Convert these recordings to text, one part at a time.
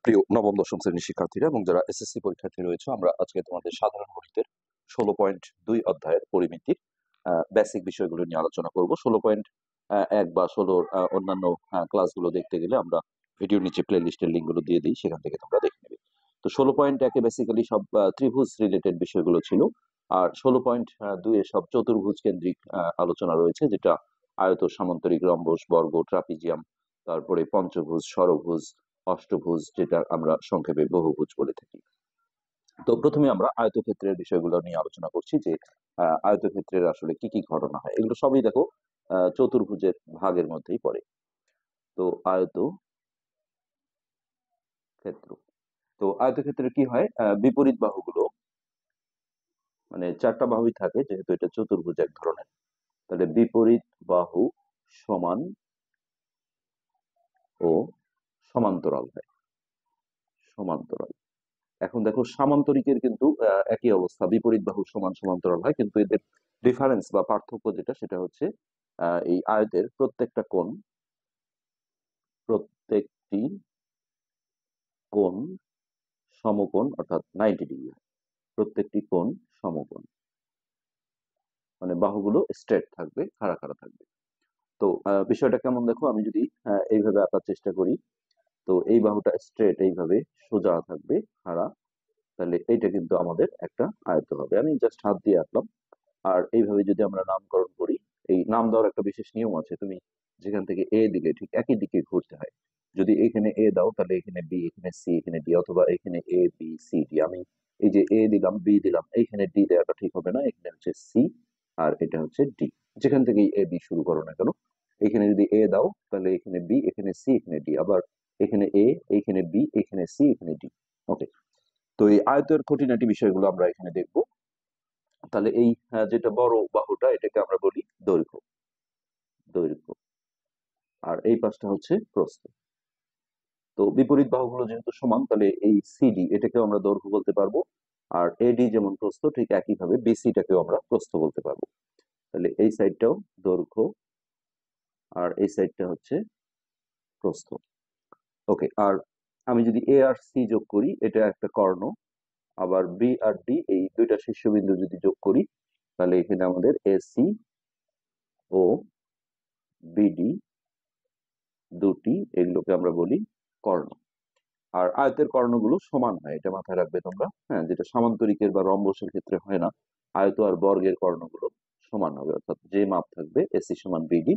প্রিয় নবম দশম শ্রেণীর শিক্ষার্থীরা এবং যারা এসএসসি পরীক্ষার্থী রয়েছে, আমরা আজকে তোমাদের সাধারণ গণিতের 16.2 অধ্যায়ের পরিমিতির বেসিক বিষয়গুলো নিয়ে আলোচনা করব। 16.1 বা 16 অন্যান্য ক্লাসগুলো দেখতে গেলে আমরা ভিডিওর নিচে প্লে লিস্টের লিঙ্কগুলো দিয়ে দিই, সেখান থেকে তোমরা দেখে নেবে। তো 16.1 এ বেসিক্যালি সব ত্রিভুজ রিলেটেড বিষয়গুলো ছিল, আর 16.2 এ সব চতুর্ভুজ কেন্দ্রিক আলোচনা রয়েছে, যেটা আয়ত, সামান্তরিক, রম্বস, বর্গ, ট্রাপিজিয়াম, তারপরে পঞ্চভুজ, ষড়ভুজ, অষ্টভুজ, যেটা আমরা সংক্ষেপে বহুভুজ বলে থাকি। তো প্রথমে আমরা আয়তক্ষেত্রের বিষয়গুলো নিয়ে আলোচনা করছি, যে আয়তক্ষেত্রের আসলে কি কি ঘটনা হয়। এগুলো সবই দেখো চতুর্ভুজের ভাগের মধ্যেই পড়ে। তো আয়তক্ষেত্র, তো আয়তক্ষেত্রে কি হয়, বিপরীত বাহুগুলো, মানে চারটা বাহুই থাকে যেহেতু এটা চতুর্ভুজ এক ধরনের, তাহলে বিপরীত বাহু সমান ও সমান্তরাল হয়। সমান্তরাল। এখন দেখো সামান্তরিকের কিন্তু একই অবস্থা, বিপরীত বাহু সমান সমান্তরাল হয়, কিন্তু এদের ডিফারেন্স বা পার্থক্য যেটা, সেটা হচ্ছে এই আয়তের প্রত্যেকটি কোণ সমকোণ, অর্থাৎ 90 ডিগ্রি। প্রত্যেকটি কোণ সমকোণ, মানে বাহুগুলো স্ট্রেট থাকবে, খাড়া খাড়া থাকবে। তো বিষয়টা কেমন দেখো, আমি যদি এইভাবে আঁকার চেষ্টা করি, তো এই বাহুটা স্ট্রেট এইভাবে সোজা থাকবে, খাড়া, তাহলে এইটা কিন্তু আমাদের একটা আয়ত হবে। আমি জাস্ট হাত দিয়ে আঁকলাম। আর এইভাবে যদি আমরা নামকরণ করি, এই নাম দেওয়ার একটা বিশেষ নিয়ম আছে, তুমি যেখান থেকে এ দিলে ঠিক একই দিকে ঘুরতে হয়। যদি এখানে এ দাও, তাহলে এখানে বি, এখানে সি, এখানে ডি, অথবা এখানে এ বি সি ডি। আমি এই যে এ দিলাম, বি দিলাম, এইখানে ডি দেওয়াটা ঠিক হবে না, এখানে হচ্ছে সি আর এটা হচ্ছে ডি। যেখান থেকেই এ বি শুরু করো না কেন, এখানে যদি এ দাও তাহলে এখানে বি, এখানে সি, এখানে ডি, আবার এখানে এ, এখানে বি, এখানে সি, এখানে ডি। ওকে, তো এই আয়তের খুঁটিনাটি বিষয়গুলো আমরা এখানে দেখবো। তাহলে এই যেটা বড় বাহুটা, এটাকে আমরা বলি দৈর্ঘ্য। দৈর্ঘ্য। আর এই পাশটা হচ্ছে প্রস্থ। তো বিপরীত বাহুগুলো যেহেতু সমান, তাহলে এই সিডি এটাকে আমরা দৈর্ঘ্য বলতে পারবো। আর এডি যেমন প্রস্থ, ঠিক একইভাবে বিসিটাকেও আমরা প্রস্থ বলতে পারবো। তাহলে এই সাইডটাও দৈর্ঘ্য, আর এই সাইডটা হচ্ছে প্রস্থ। ওকে, আর আমি যদি এ আর সি যোগ করি, এটা একটা কর্ণ। আবার বি আর ডি, এই দুইটা শীর্ষবিন্দু যদি যোগ করি, তাহলে এখানে আমাদের এসি ও বিডি দুটি, এগুলোকে আমরা বলি কর্ণ। আর আয়তের কর্ণগুলো সমান হয়, এটা মাথায় রাখবে তোমরা। হ্যাঁ, যেটা সামান্তরিকের বা রম্বসের ক্ষেত্রে হয় না। আয়ত আর বর্গের কর্ণগুলো সমান হবে, অর্থাৎ যে মাপ থাকবে এসি সমান বিডি,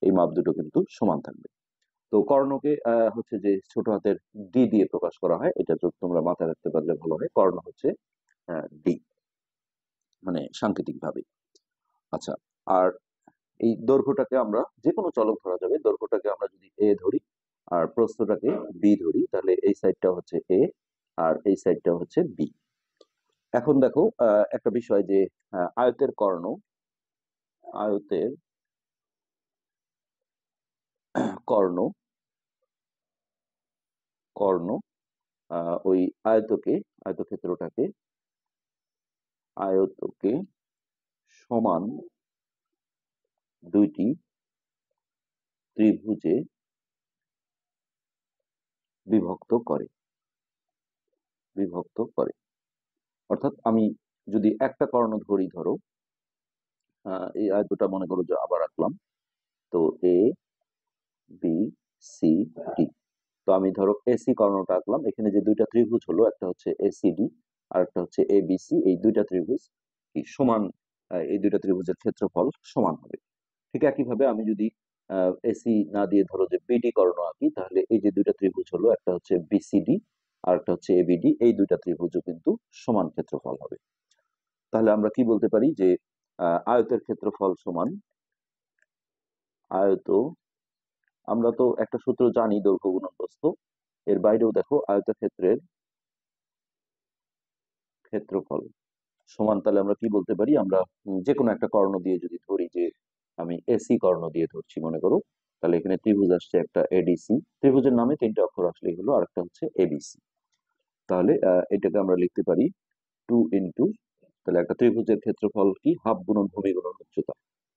এই মাপ দুটো কিন্তু সমান থাকবে। তো কর্ণকে হচ্ছে যে ছোট হাতের ডি দিয়ে প্রকাশ করা হয়, এটা তোমরা মাথায় রাখতে পারলে ভালো হয়। কর্ণ হচ্ছে ডি, মানে সাংকেতিক ভাবে। আচ্ছা, আর এই দৈর্ঘ্যটাকে আমরা যে কোনো চলক ধরা যাবে, দৈর্ঘ্যটাকে আমরা যদি এ ধরি আর প্রস্থটাকে বি ধরি, তাহলে এই সাইডটা হচ্ছে এ আর এই সাইডটা হচ্ছে বি। এখন দেখো একটা বিষয়, যে আয়তের কর্ণ, আয়তের কর্ণ কর্ণ ওই আয়তক্ষেত্রটাকে আয়তকে সমান দুইটি ত্রিভুজে বিভক্ত করে। বিভক্ত করে, অর্থাৎ আমি যদি একটা কর্ণ ধরি, ধরো এই আয়তটা মনে করো যে আবার আঁকলাম, তো এ বি সি ডি। তো আমি ধরো এসি কর্ণটা আঁকলাম, এখানে যে দুইটা ত্রিভুজ হলো, একটা হচ্ছে এসিডি আর একটা হচ্ছে এবিসি, এই দুইটা ত্রিভুজ কি সমান, এই দুইটা ত্রিভুজের ক্ষেত্রফল সমান হবে। ঠিক একইভাবে আমি যদি এসি না দিয়ে ধরো যে বিডি কর্ণ আঁকি, তাহলে এই যে দুইটা ত্রিভুজ হলো, একটা হচ্ছে বিসিডি আর একটা হচ্ছে এবিডি, এই দুইটা ত্রিভুজও কিন্তু সমান ক্ষেত্রফল হবে। তাহলে আমরা কি বলতে পারি, যে আয়তের ক্ষেত্রফল সমান আয়ত, আমরা তো একটা সূত্র জানি, দৈর্ঘ্য গুণন প্রস্থ। এর বাইরেও দেখো আয়তক্ষেত্রের ক্ষেত্রফল সমান। তাহলে আমরা কি বলতে পারি, আমরা যে কোনো একটা কর্ণ দিয়ে যদি ধরি, যে আমি এসি কর্ণ দিয়ে ধরছি মনে করো, তাহলে এখানে ত্রিভুজ আসছে একটা এডিসি, ত্রিভুজের নামে তিনটা অক্ষর আসলেই হলো, আর একটা হচ্ছে এবিসি। তাহলে এটাকে আমরা লিখতে পারি 2 ইন্টু, তাহলে একটা ত্রিভুজের ক্ষেত্রফল কি, হাফ গুণন ভূমি গুণন উচ্চতা।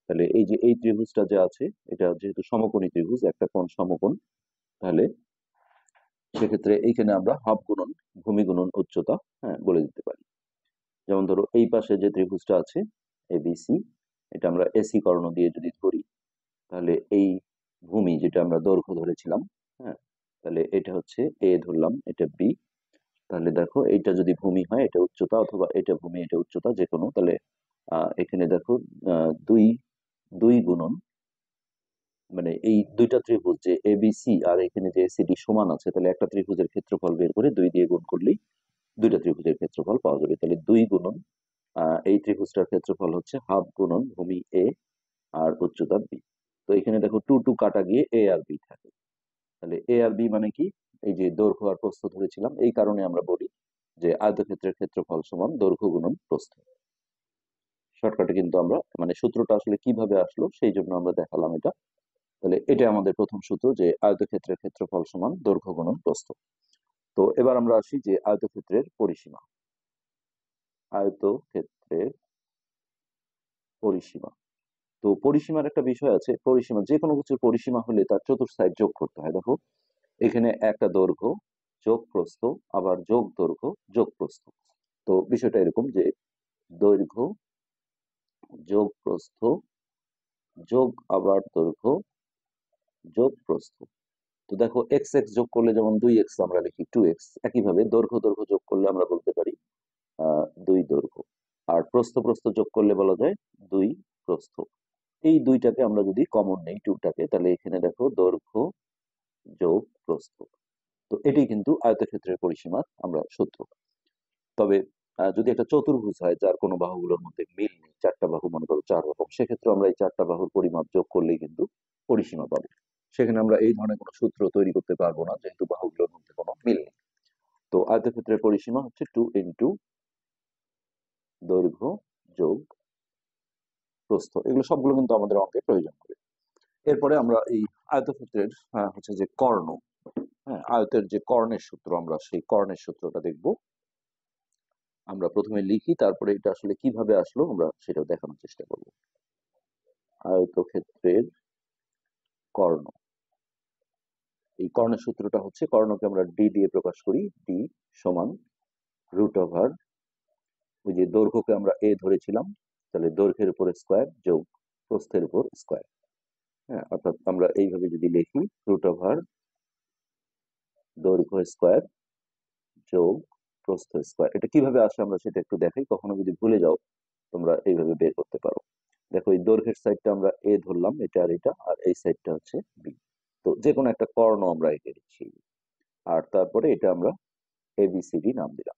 তাহলে এই যে এই ত্রিভুজটা যে আছে, এটা যেহেতু সমকোণী ত্রিভুজ, একটা কোণ সমকোণ, তাহলে সেক্ষেত্রে এইখানে আমরা হাফ গুণন ভূমি গুণন উচ্চতা বলে দিতে পারি। যেমন ধরো এই পাশে যে ত্রিভুজটা আছে এবিসি, এটা আমরা এসি কর্ণ দিয়ে যদি ধরি, তাহলে এই ভূমি যেটা আমরা দৈর্ঘ্য ধরেছিলাম, তাহলে এটা হচ্ছে এ ধরলাম, এটা বি। তাহলে দেখো এইটা যদি ভূমি হয় এটা উচ্চতা, অথবা এটা ভূমি এটা উচ্চতা, যে কোনো। তাহলে এখানে দেখো দুই দুই গুণন, মানে এই দুইটা ত্রিভুজ যে এবিসি আর এখানে যে এসিডি সমান আছে, তাহলে একটা ত্রিভুজের ক্ষেত্রফল বের করে 2 দিয়ে গুণ করলেই দুইটা ত্রিভুজের ক্ষেত্রফল পাওয়া যাবে। তাহলে 2 গুণন এই ত্রিভুজটার ক্ষেত্রফল হচ্ছে হাফ গুণন ভূমি এ আর উচ্চতা বি। তো এখানে দেখো 2 2 কাটা গিয়ে এ আর বি থাকে। তাহলে এ আর বি মানে কি, এই যে দৈর্ঘ্য আর প্রস্থ ধরেছিলাম, এই কারণে আমরা বলি যে আয়তক্ষেত্রের ক্ষেত্রফল সমান দৈর্ঘ্য গুণন প্রস্থ। শর্টকাটে কিন্তু আমরা মানে সূত্রটা আসলে কিভাবে আসলো সেই জন্য আমরা দেখালাম এটা। তাহলে এটা আমাদের প্রথম সূত্র, যে আয়তক্ষেত্রের ক্ষেত্রফল সমান দৈর্ঘ্য গুণন প্রস্থ। তো এবার আমরা আসি যে আয়তক্ষেত্রের পরিসীমা। আয়তক্ষেত্রের পরিসীমা, তো পরিসীমার একটা বিষয় আছে। পরিসীমা, যে কোনো কিছুর পরিসীমা হলে তার চতুর্সাইড যোগ করতে হয়। দেখো এখানে একটা দৈর্ঘ্য যোগ প্রস্থ, আবার যোগ দৈর্ঘ্য যোগ প্রস্থ। তো বিষয়টা এরকম যে দৈর্ঘ্য যোগ প্রস্থ যোগ আবার দৈর্ঘ্য যোগ প্রস্থ। তো দেখো এক্স এক্স যোগ করলে যেমন 2x আমরা লিখি 2x, একইভাবে দৈর্ঘ্য দৈর্ঘ্য যোগ করলে আমরা বলতে পারি 2 দৈর্ঘ্য। আর প্রস্থ প্রস্থ যোগ করলে বলা যায় 2 প্রস্থ। এই দুইটাকে আমরা যদি কমন নেই টুটাকে, তাহলে এখানে দেখো দৈর্ঘ্য যোগ প্রস্থ। তো এটি কিন্তু আয়তক্ষেত্রের পরিসীমার আমরা সূত্র। তবে যদি একটা চতুর্ভুজ হয় যার কোনো বাহুগুলোর মধ্যে মিল নেই, চারটা বাহু মনে করো 4 রকম, সেক্ষেত্রে আমরা এই চারটা বাহুর পরিমাপ যোগ করলেই কিন্তু পরিসীমা পাবো। সেখানে আমরা এই ধরনের কোনো সূত্র তৈরি করতে পারবো না, যেহেতু বাহুগুলোর মধ্যে কোনো মিল নেই। তো আয়তক্ষেত্রের পরিসীমা হচ্ছে 2 ইন্টু দৈর্ঘ্য যোগ প্রস্থ। এগুলো সবগুলো কিন্তু আমাদের অঙ্কে প্রয়োজন হবে। এরপরে আমরা এই আয়তক্ষেত্রের হচ্ছে যে কর্ণ, আয়তের যে কর্ণের সূত্র, আমরা সেই কর্ণের সূত্রটা দেখব। আমরা প্রথমে লিখি, তারপরে এটা আসলে কিভাবে আসলো আমরা সেটা দেখানোর চেষ্টা করব। আয়তক্ষেত্রের কর্ণ, এই কর্ণের সূত্রটা হচ্ছে, কর্ণকে আমরা ডি দিয়ে প্রকাশ করি। ডি সমান রুট ওভার, ওই যে দৈর্ঘ্যকে আমরা এ ধরেছিলাম, তাহলে দৈর্ঘ্যের উপর স্কোয়ার যোগ প্রস্থের উপর স্কোয়ার। অর্থাৎ আমরা এইভাবে যদি লিখি রুট ওভার দৈর্ঘ্য স্কোয়ার যোগ প্রস্থ স্কোয়ার। এটা কিভাবে আসে আমরা সেটা একটু দেখাই, কখনো যদি ভুলে যাও তোমরা এইভাবে বের করতে পারো। দেখো এই দৈর্ঘ্যের সাইডটা আমরা এ ধরলাম, এটা আর এটা, আর এই সাইডটা হচ্ছে বি। তো যে কোনো একটা কর্ণ আমরা এঁকে দিচ্ছি, আর তারপরে এটা আমরা এবিসিডি নাম দিলাম।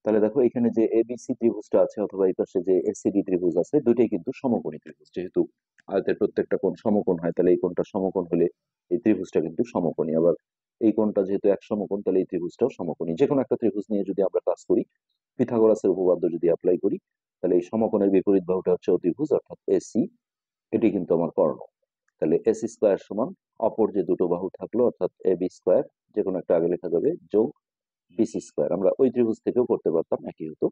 তাহলে দেখো এখানে যে এবিসি ত্রিভুজটা আছে, অথবা এই পাশে যে এসিডি ত্রিভুজ আছে, দুটোই কিন্তু সমকোণী ত্রিভুজ। যেহেতু আয়তের প্রত্যেকটা কোণ সমকোণ হয়, তাহলে এই কোণটা সমকোণ হলে এই ত্রিভুজটা কিন্তু সমকোণী। আবার এই কোণটা যেহেতু এক সমকোণ, তাহলে এই ত্রিভুজটাও সমকোণী। যে কোনো একটা ত্রিভুজ নিয়ে যদি আমরা কাজ করি, পিথাগোরাসের উপপাদ্য যদি অ্যাপ্লাই করি, তাহলে এই সমকোণের বিপরীত বাহুটা হচ্ছে অতিভুজ, অর্থাৎ এসি। এটি কিন্তু আমার কর্ণ। তাহলে এসি স্কোয়ার সমান অপর যে দুটো বাহু থাকলো, অর্থাৎ এ বি স্কোয়ার, যে কোনো একটা আগে লেখা যাবে, যোগ বিসি স্কোয়ার। আমরা ওই ত্রিভুজ থেকেও করতে পারতাম, একই হতো।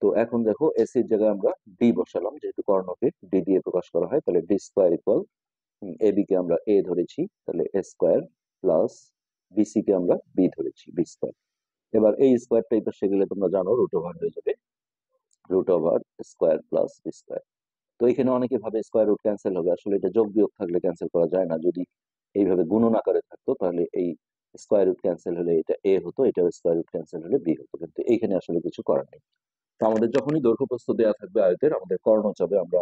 তো এখন দেখো এসির জায়গায় আমরা ডি বসালাম, যেহেতু কর্ণকে ডি দিয়ে প্রকাশ করা হয়। তাহলে D square equal, A B কে আমরা এ ধরেছি, তাহলে এ স্কোয়ার, প্লাস বিসি কে আমরা বি ধরেছি, বি স্কোয়ার। এবার এই স্কোয়ারটা এই পাশে গেলে তোমরা জানো রুট ওভার হয়ে যাবে, root over square plus B square. তো এখানে অনেকে ভাবে স্কোয়ার রুট ক্যান্সেল হবে, আসলে এটা যোগ বিয়োগ থাকলে ক্যান্সেল করা যায় না। যদি এইভাবে গুণন আকারে থাকতো, তাহলে এই স্কোয়ার রুট ক্যান্সেল হলে এটা এ হতো, এটা স্কোয়ার রুট ক্যান্সেল হলে বি হতো, কিন্তু এইখানে আসলে কিছু করার নেই। তো আমাদের যখনই দৈর্ঘ্য প্রস্থ দেওয়া থাকবে আয়তের, আমাদের কর্ণ চাবে আমরা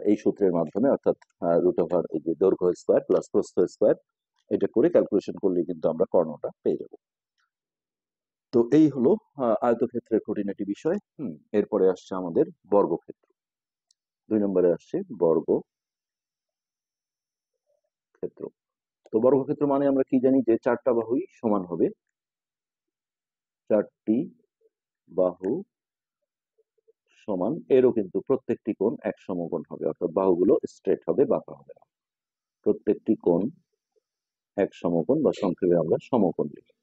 এই সূত্রের মাধ্যমে, অর্থাৎ রুট ওভার এই যে দৈর্ঘ্য স্কোয়ার প্লাস প্রস্থ স্কোয়ার, এটা করে ক্যালকুলেশন করলে কিন্তু আমরা কর্ণটা পেয়ে যাব। তো এই হলো আয়তক্ষেত্রের খুঁটিনাটি বিষয়। এরপরে আসছে আমাদের বর্গক্ষেত্র। 2 নম্বরে আসছে বর্গক্ষেত্র। তো বর্গক্ষেত্র মানে আমরা কি জানি, যে চারটা বাহুই সমান হবে, চারটি বাহু সমান, এরও কিন্তু প্রত্যেকটি কোণ এক সমকোণ হবে, অর্থাৎ বাহুগুলো স্ট্রেট হবে, বাঁকা হবে না। প্রত্যেকটি কোণ এক সমকোণ, বা সংক্ষেপে আমরা সমকোণ লিখি।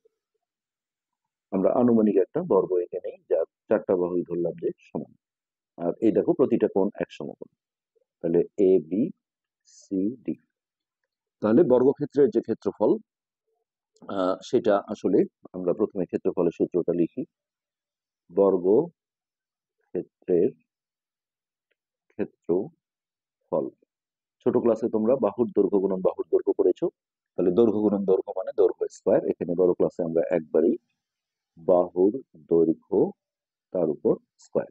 আমরা আনুমানিক একটা বর্গ এঁকে নেই, যার চারটা বাহুই ধরলাম যে সমান। আর এই দেখো প্রতিটা কোণ এক সমকোণ। তাহলে এ বি সি ডি। তাহলে বর্গক্ষেত্রের যে ক্ষেত্রফল, সেটা আসলে আমরা প্রথমে ক্ষেত্রফলের সূত্রটা লিখি। বর্গ ক্ষেত্রের ক্ষেত্রফল। ছোট ক্লাসে তোমরা বাহুর দৈর্ঘ্য গুণন বাহুর দৈর্ঘ্য করেছো, তাহলে দৈর্ঘ্য গুণন দৈর্ঘ্য মানে দৈর্ঘ্য স্কয়ার। এখানে বড় ক্লাসে আমরা একবারই বাহুর দৈর্ঘ্য তার উপর স্কয়ার।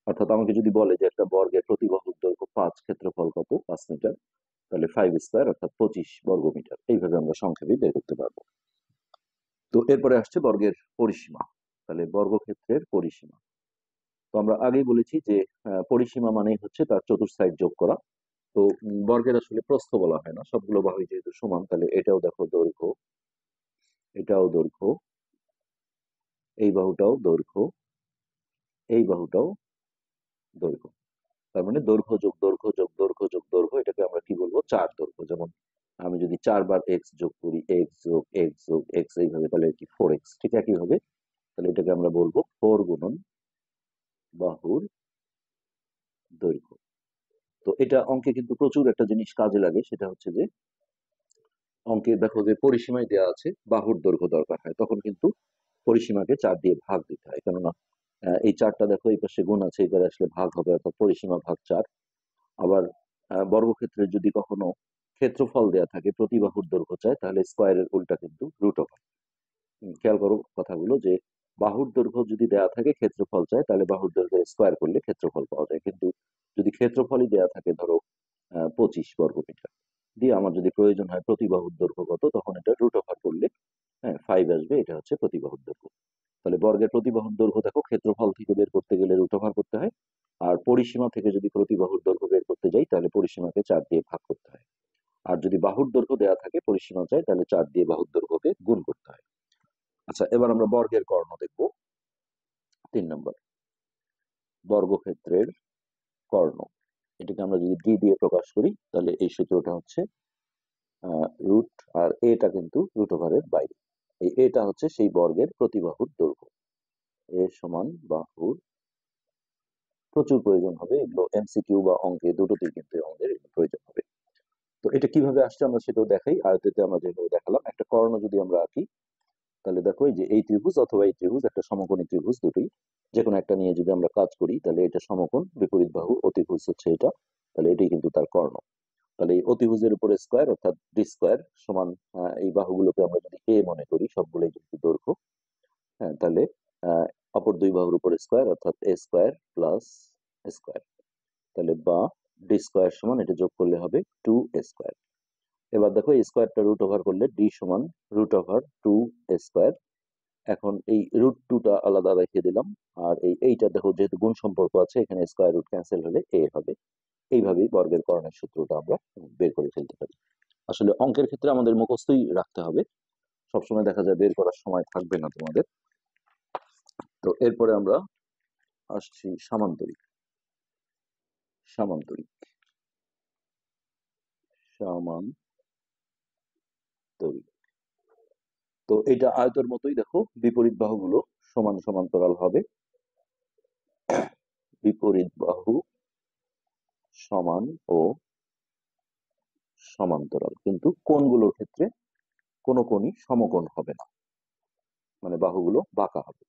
অর্থাৎ আমাকে যদি বলে যে একটা বর্গের প্রতি বাহুর দৈর্ঘ্য 5, ক্ষেত্রফল কত 5 মিটার, তাহলে 5 স্কয়ার অর্থাৎ 25 বর্গ মিটার। এইভাবে আমরা সংক্ষেপে বের করতে পারবো। তো এরপরে আসছে বর্গের পরিসীমা। তাহলে বর্গক্ষেত্রের পরিসীমা, তো আমরা আগেই বলেছি যে পরিসীমা মানেই হচ্ছে তার চতুর সাইড যোগ করা। তো বর্গের আসলে প্রস্থ বলা হয় না, সবগুলো বাহুই যেহেতু সমান, তাহলে এটাও দেখো দৈর্ঘ্য, এটাও দৈর্ঘ্য, এই বাহুটাও দৈর্ঘ্য, এই বাহুটাও দৈর্ঘ্য। তার মানে দৈর্ঘ্য যোগ দৈর্ঘ্য যোগ দৈর্ঘ্য যোগ দৈর্ঘ্য, এটাকে আমরা কি বলবো, চার দৈর্ঘ্য। যেমন আমি যদি 4 বার এক্স যোগ করি, এক্স যোগ এক্স যোগ এক্স, এইভাবে, তাহলে কি 4x, ঠিক একই হবে। তাহলে এটাকে আমরা বলবো 4 গুণন বাহুর দৈর্ঘ্য। তো এটা অঙ্কে কিন্তু প্রচুর একটা জিনিস কাজে লাগে, সেটা হচ্ছে যে অঙ্কে দেখো যে পরিসীমায় দেওয়া আছে বাহুর দৈর্ঘ্য দরকার হয়, তখন কিন্তু পরিসীমাকে 4 দিয়ে ভাগ দিতে হয়। কেননা এই 4টা দেখো এই পাশে গুণ আছে, এবারে আসলে ভাগ হবে, অর্থাৎ পরিসীমা ভাগ 4। আবার বর্গক্ষেত্রের যদি কখনো ক্ষেত্রফল দেয়া থাকে, প্রতি বাহুর দৈর্ঘ্য চায়, তাহলে স্কয়ারের উল্টা কিন্তু রুট ওভার। খেয়াল করো কথাগুলো, যে বাহুর দৈর্ঘ্য যদি দেয়া থাকে, ক্ষেত্রফল চায়, তাহলে বাহুর দৈর্ঘ্য স্কয়ার করলে ক্ষেত্রফল পাওয়া যায়। কিন্তু যদি ক্ষেত্রফলই দেয়া থাকে ধরো 25 বর্গ মিটার, দিয়ে আমার যদি প্রয়োজন হয় প্রতি বাহুর দৈর্ঘ্য কত, তখন এটা রুট ওভার করলে 5 আসবে, এটা হচ্ছে প্রতি বাহুর দৈর্ঘ্য। তাহলে বর্গের প্রতি বাহুর দৈর্ঘ্য দেখো ক্ষেত্রফল থেকে বের করতে গেলে রুট ওভার করতে হয়, আর পরিসীমা থেকে যদি প্রতি বাহুর দৈর্ঘ্য বের করতে যাই, তাহলে পরিসীমাকে 4 দিয়ে ভাগ করতে হয়। আর যদি বাহুর দৈর্ঘ্য দেওয়া থাকে, পরিসীমা চাই, তাহলে 4 দিয়ে বাহুর দৈর্ঘ্যকে গুণ করতে হয়। আচ্ছা, এবার আমরা বর্গের কর্ণ দেখব। 3 নম্বর, বর্গক্ষেত্রের কর্ণ। এটাকে আমরা যদি ডি দিয়ে প্রকাশ করি, তাহলে এই সূত্রটা হচ্ছে রুট, আর এটা কিন্তু রুট ওভারের বাইরে। এই এটা হচ্ছে সেই বর্গের প্রতি বাহুর দৈর্ঘ্য। এ সমান বাহুর, প্রচুর প্রয়োজন হবে এগুলো, এমসিকিউ বা অঙ্কে দুটোতেই কিন্তু আমাদের এগুলো প্রয়োজন হবে। তো এটা কিভাবে আসছে আমরা সেটাও দেখাই। আয়তেতে আমরা যেভাবে দেখালাম, একটা কর্ণ যদি আমরা আঁকি, তাহলে দেখো এই যে এই ত্রিভুজ অথবা এই ত্রিভুজ, একটা সমকোণী ত্রিভুজ, দুটোই যে কোনো একটা নিয়ে যদি আমরা কাজ করি, তাহলে এটা সমকোণ, বিপরীত বাহু অতিভুজ হচ্ছে এটা, তাহলে এটাই কিন্তু তার কর্ণ। তাহলে এই অতিভুজের উপরে স্কয়ার অর্থাৎ ডি স্কয়ার সমান, এই বাহুগুলোকে আমরা যদি এ মনে করি, সবগুলোই কিন্তু দৈর্ঘ্য। হ্যাঁ, তাহলে আহ, অপর দুই বাহুর উপরে স্কয়ার অর্থাৎ এ স্কয়ার প্লাস স্কয়ার। তাহলে বা ডি স্কয়ার সমান, এটা যোগ করলে হবে 2a স্কয়ার। এবার দেখো এই স্কয়ারটা রুট ওভার করলে ডি সমান রুট ওভার 2a স্কয়ার। এখন এই রুট 2টা আলাদা রেখে দিলাম, আর এইটা দেখো যেহেতু গুণ সম্পর্ক আছে, এখানে স্কয়ার রুট ক্যান্সেল হলে এ হবে। এইভাবেই বর্গের কর্ণের সূত্রটা আমরা বের করে ফেলতে পারি। আসলে অঙ্কের ক্ষেত্রে আমাদের মুখস্থই রাখতে হবে, সবসময় দেখা যায় বের করার সময় থাকবে না তোমাদের। তো এরপরে আমরা আসছি সামান্তরিক। সামান্তরিক, সামান্তরিক। তো এটা আয়তের মতোই, দেখো বিপরীত বাহুগুলো সমান সমান্তরাল হবে, বিপরীত বাহু সমান ও সমান্তরাল, কিন্তু কোণগুলোর ক্ষেত্রে কোনো কোণই সমকোণ হবে না, মানে বাহুগুলো বাঁকা হবে,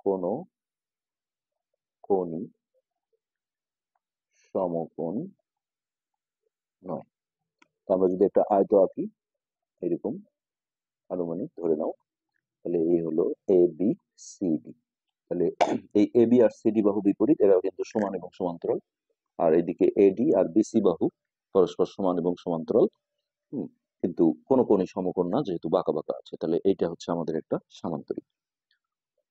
কোনো কোণই সমকোণ নয়। তো আমরা যদি একটা আয়ত আঁকি এরকম, আনুমানিক ধরে নাও, তাহলে এই হলো এ বি সি ডি। তাহলে এই এ বি আর সি ডি বাহু বিপরীত, এরাও কিন্তু সমান এবং সমান্তরাল। আর এদিকে এডি আর বিসি বাহু পরস্পর সমান এবং সমান্তরাল। কিন্তু কোনো কোণই সমকোণ না, যেহেতু বাঁকা বাঁকা আছে। তাহলে এইটা হচ্ছে আমাদের একটা সামান্তরিক।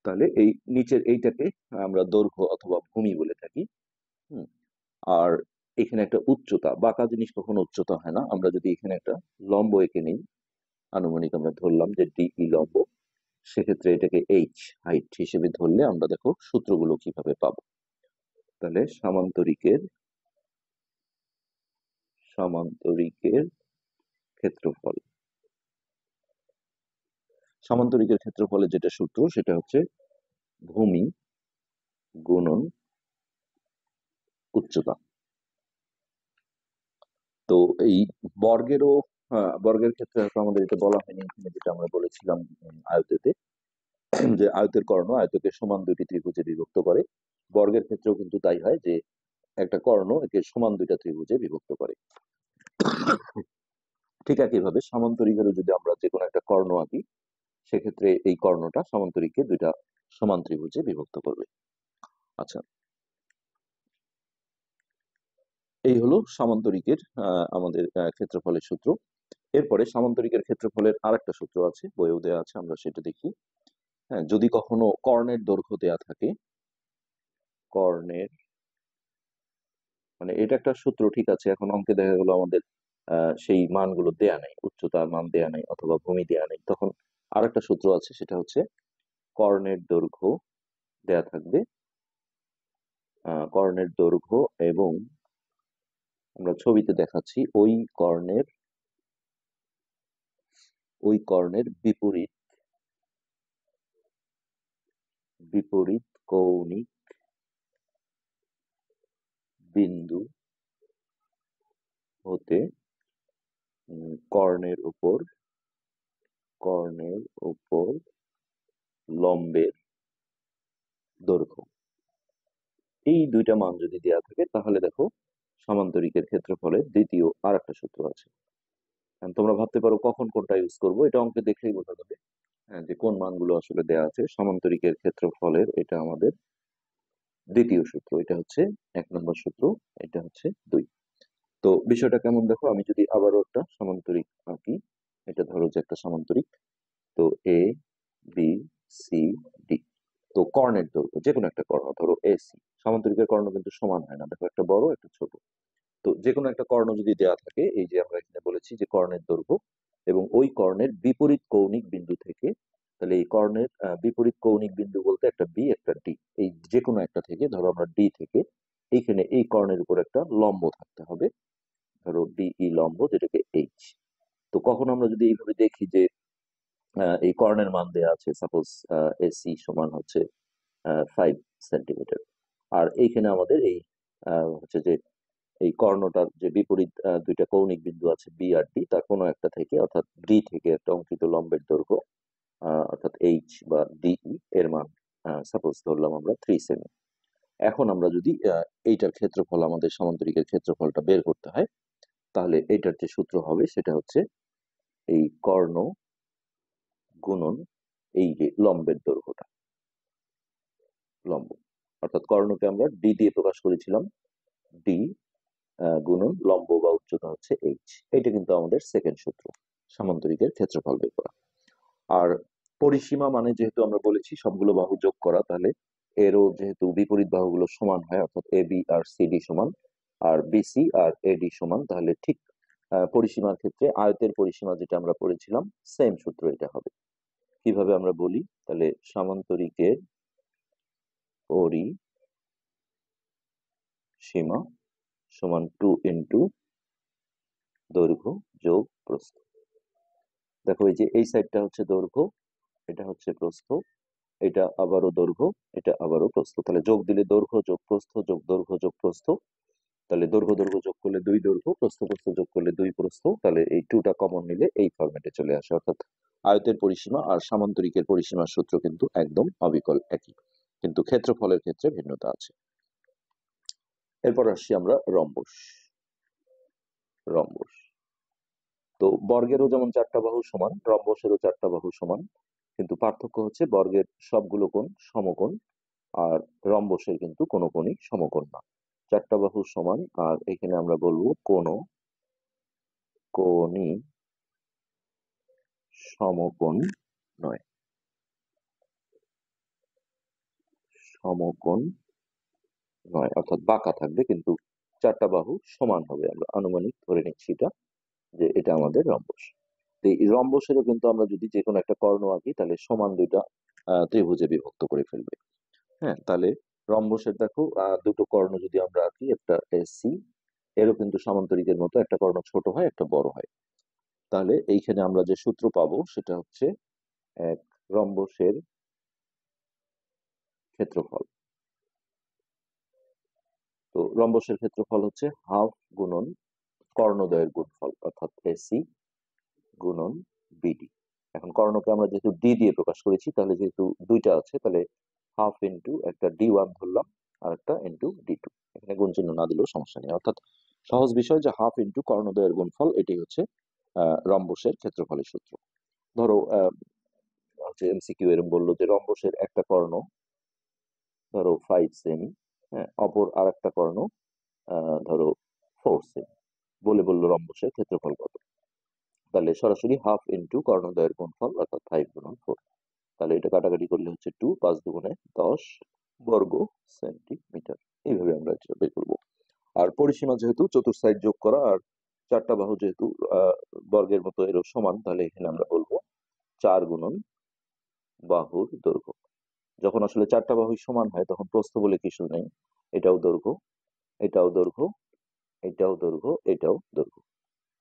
তাহলে এই নিচের এইটাকে আমরা দৈর্ঘ্য অথবা ভূমি বলে থাকি। হুম, আর এখানে একটা উচ্চতা, বাঁকা জিনিস কখনো উচ্চতা হয় না। আমরা যদি এখানে একটা লম্ব এঁকে নিই, আনুমানিক আমরা ধরলাম যে ডিই লম্ব, সেক্ষেত্রে এটাকে এইচ হাইট হিসেবে ধরলে আমরা দেখো সূত্রগুলো কিভাবে পাবো। তাহলে সামান্তরিকের ক্ষেত্রফল, সামান্তরিকের ক্ষেত্রফলের যেটা সূত্র, সেটা হচ্ছে ভূমি গুণন উচ্চতা। তো এই বর্গেরও বর্গের ক্ষেত্রে হয়তো আমাদের এটা বলা হয়নি, এখানে যেটা আমরা বলেছিলাম আয়তেতে, যে আয়তের কর্ণ আয়তকে সমান দুটি ত্রিভুজে বিভক্ত করে। বর্গের ক্ষেত্রেও কিন্তু তাই হয় যে একটা কর্ণ একে সমান দুইটা ত্রিভুজে বিভক্ত করে। ঠিক একইভাবে সামান্তরিকেরও যদি আমরা যে কোনো একটা কর্ণ আঁকি, সেক্ষেত্রে এই কর্ণটা সামান্তরিককে দুইটা সমান ত্রিভুজে বিভক্ত করবে। আচ্ছা, এই হলো সামান্তরিকের আমাদের ক্ষেত্রফলের সূত্র। এরপরে সামান্তরিকের ক্ষেত্রফলের আরেকটা সূত্র আছে, বইয়েও দেওয়া আছে, আমরা সেটা দেখি। হ্যাঁ, যদি কখনো কর্ণের দৈর্ঘ্য দেয়া থাকে, কর্ণের মানে এটা একটা সূত্র, ঠিক আছে, এখন অঙ্কে দেখা গেলো আমাদের সেই মানগুলো দেয়া নেই, উচ্চতার মান দেয়া নেই অথবা ভূমি দেয়া নেই, তখন আরেকটা সূত্র আছে, সেটা হচ্ছে কর্ণের দৈর্ঘ্য দেয়া থাকবে, কর্ণের দৈর্ঘ্য এবং আমরা ছবিতে দেখাচ্ছি ওই কর্ণের বিপরীত বিপরীত কৌণিক বিন্দু হতে কর্ণের উপর লম্বের দৈর্ঘ্য, এই দুইটা মান যদি দেওয়া থাকে, তাহলে দেখো সামান্তরিকের ক্ষেত্রফলের দ্বিতীয় আর একটা সূত্র আছে। তোমরা ভাবতে পারো কখন কোনটা ইউজ করবো, এটা অঙ্কে দেখলেই বোঝা যাবে। হ্যাঁ, যে কোন মানগুলো আসলে দেওয়া আছে সামান্তরিকের ক্ষেত্রফলের, এটা আমাদের দ্বিতীয় সূত্র, এটা হচ্ছে 1 নম্বর সূত্র, এটা হচ্ছে 2। তো বিষয়টা কেমন দেখো, আমি যদি আবারও একটা সামান্তরিক আঁকি, এটা ধরো যে একটা সামান্তরিক, তো এ বি সি ডি। তো কর্ণের দৈর্ঘ্য যে কোনো একটা কর্ণ ধরো এসি, সামান্তরিকের কর্ণ কিন্তু সমান হয় না, দেখো একটা বড় একটা ছোট। তো যে কোনো একটা কর্ণ যদি দেওয়া থাকে, এই যে আমরা এখানে বলেছি যে কর্ণের দৈর্ঘ্য এবং ওই কর্ণের বিপরীত কৌণিক বিন্দু থেকে, তাহলে এই কর্ণের বিপরীত কৌণিক বিন্দু বলতে একটা বি একটা ডি, এই যে কোনো একটা থেকে, ধরো আমরা ডি থেকে এইখানে এই কর্ণের উপর একটা লম্ব থাকতে হবে, ধরো ডিই লম্ব, যেটাকে এইচ। তো কখন আমরা যদি এইভাবে দেখি যে এই কর্ণের মান দেওয়া আছে, সাপোজ এসি সমান হচ্ছে 5 সেন্টিমিটার, আর এইখানে আমাদের এই হচ্ছে যে এই কর্ণটার যে বিপরীত দুইটা কৌণিক বিন্দু আছে বি আর ডি, তার কোনো একটা থেকে অর্থাৎ ডি থেকে একটা অঙ্কিত লম্বের দৈর্ঘ্য অর্থাৎ এইচ বা ডিই এর মান সাপোজ ধরলাম আমরা 3 সেমি। এখন আমরা যদি এইটার ক্ষেত্রফল, আমাদের সমান্তরিকের ক্ষেত্রফলটা বের করতে হয়, তাহলে এইটার যে সূত্র হবে সেটা হচ্ছে এই কর্ণ গুণন এই যে লম্বের দৈর্ঘ্যটা, লম্ব, অর্থাৎ কর্ণকে আমরা ডি দিয়ে প্রকাশ করেছিলাম, ডি গুণন লম্ব বা উচ্চতা হচ্ছে এইচ। এটা কিন্তু আমাদের সেকেন্ড সূত্র সামান্তরিকের ক্ষেত্রফল বের করা। আর পরিসীমা মানে যেহেতু আমরা বলেছি সবগুলো বাহু যোগ করা, তাহলে এরও যেহেতু বিপরীত বাহুগুলো সমান হয়, অর্থাৎ এ বি আর সিডি সমান, আর বিসি আর এডি সমান, তাহলে ঠিক পরিসীমার ক্ষেত্রে আয়তের পরিসীমা যেটা আমরা পড়েছিলাম, সেম সূত্র এটা হবে। কিভাবে আমরা বলি, তাহলে সামান্তরিকের পরিসীমা সমান 2 দৈর্ঘ্য যোগ প্রস্থ। দেখো এই যে এই সাইডটা হচ্ছে দৈর্ঘ্য, এটা হচ্ছে প্রস্থ, এটা আবারও দৈর্ঘ্য, এটা আবারও প্রস্থ, তাহলে যোগ দিলে দৈর্ঘ্য যোগ প্রস্থ যোগ দৈর্ঘ্য যোগ প্রস্থ, তাহলে দৈর্ঘ্য দৈর্ঘ্য যোগ করলে 2 দৈর্ঘ্য, প্রস্থ প্রস্থ যোগ করলে 2 প্রস্থ, তাহলে এই 2টা কমন নিলে এই ফরম্যাটে চলে আসে। অর্থাৎ আয়তের পরিসীমা আর সামান্তরিকের পরিসীমার সূত্র কিন্তু একদম অবিকল একই, কিন্তু ক্ষেত্রফলের ক্ষেত্রে ভিন্নতা আছে। এরপর আসছি আমরা রম্বস। রম্বস, তো বর্গেরও যেমন 4টা বাহু সমান, রম্বসেরও 4টা বাহু সমান, কিন্তু পার্থক্য হচ্ছে বর্গের সবগুলো কোণ সমকোণ, আর রম্বসের কিন্তু কোনো কোণই সমকোণ না। 4টা বাহু সমান, আর এখানে আমরা বলবো কোনো কোণই সমকোণ নয়, সমকোণ নয়, অর্থাৎ বাঁকা থাকবে, কিন্তু 4টা বাহু সমান হবে, আমরা আনুমানিক ধরে নিচ্ছি এটা, যে এটা আমাদের রম্বস। তো এই রম্বসেরও কিন্তু আমরা যদি যে কোনো একটা কর্ণ আঁকি, তাহলে সমান দুইটা ত্রিভুজে বিভক্ত করে ফেলবে। হ্যাঁ, তাহলে রম্বসের দেখো দুটো কর্ণ যদি আমরা আঁকি, একটা এসি, এরও কিন্তু সামান্তরিকের মতো একটা কর্ণ ছোট হয় একটা বড় হয়, তাহলে এইখানে আমরা যে সূত্র পাবো সেটা হচ্ছে এক রম্বসের ক্ষেত্রফল। তো রম্বসের ক্ষেত্রফল হচ্ছে হাফ গুণন কর্ণদ্বয়ের গুণফল, অর্থাৎ এসি গুণন বিডি। এখন কর্ণকে আমরা যেহেতু ডি দিয়ে প্রকাশ করেছি, তাহলে যেহেতু দুইটা আছে, তাহলে হাফ ইন্টু একটা D1 ধরলাম আর একটা ইন্টু D2। এখানে গুণ চিহ্ন না দিলেও সমস্যা নেই, অর্থাৎ সহজ বিষয় যে হাফ ইন্টু কর্ণদ্বয়ের গুণফল, এটি হচ্ছে রম্বসের ক্ষেত্রফলের সূত্র। ধরো হচ্ছে এমসিকিউ এরকম বললো যে রম্বসের একটা কর্ণ ধরো 5 সেমি, হ্যাঁ, অপর আর একটা কর্ণ ধরো 4 সেমি, বললো রম্বসের ক্ষেত্রফল কত। তাহলে সরাসরি হাফ ইন্টু কর্ণদ্বয়ের গুণফল অর্থাৎ 5 গুণন 4। তাহলে এটা কাটাকাটি করলে হচ্ছে 2, 5 দুগুণে 10 বর্গ সেন্টিমিটার। এইভাবে আমরা এটা বের করবো। আর পরিসীমা যেহেতু চতুর সাইড যোগ করা আর চারটা বাহু যেহেতু বর্গের মতো এরও সমান, তাহলে এখানে আমরা বলবো 4 গুণন বাহুর দৈর্ঘ্য। যখন আসলে চারটা বাহুই সমান হয় তখন প্রস্থ বলে কিছু নেই, এটাও দৈর্ঘ্য, এটাও দৈর্ঘ্য, এটাও দৈর্ঘ্য, এটাও দৈর্ঘ্য।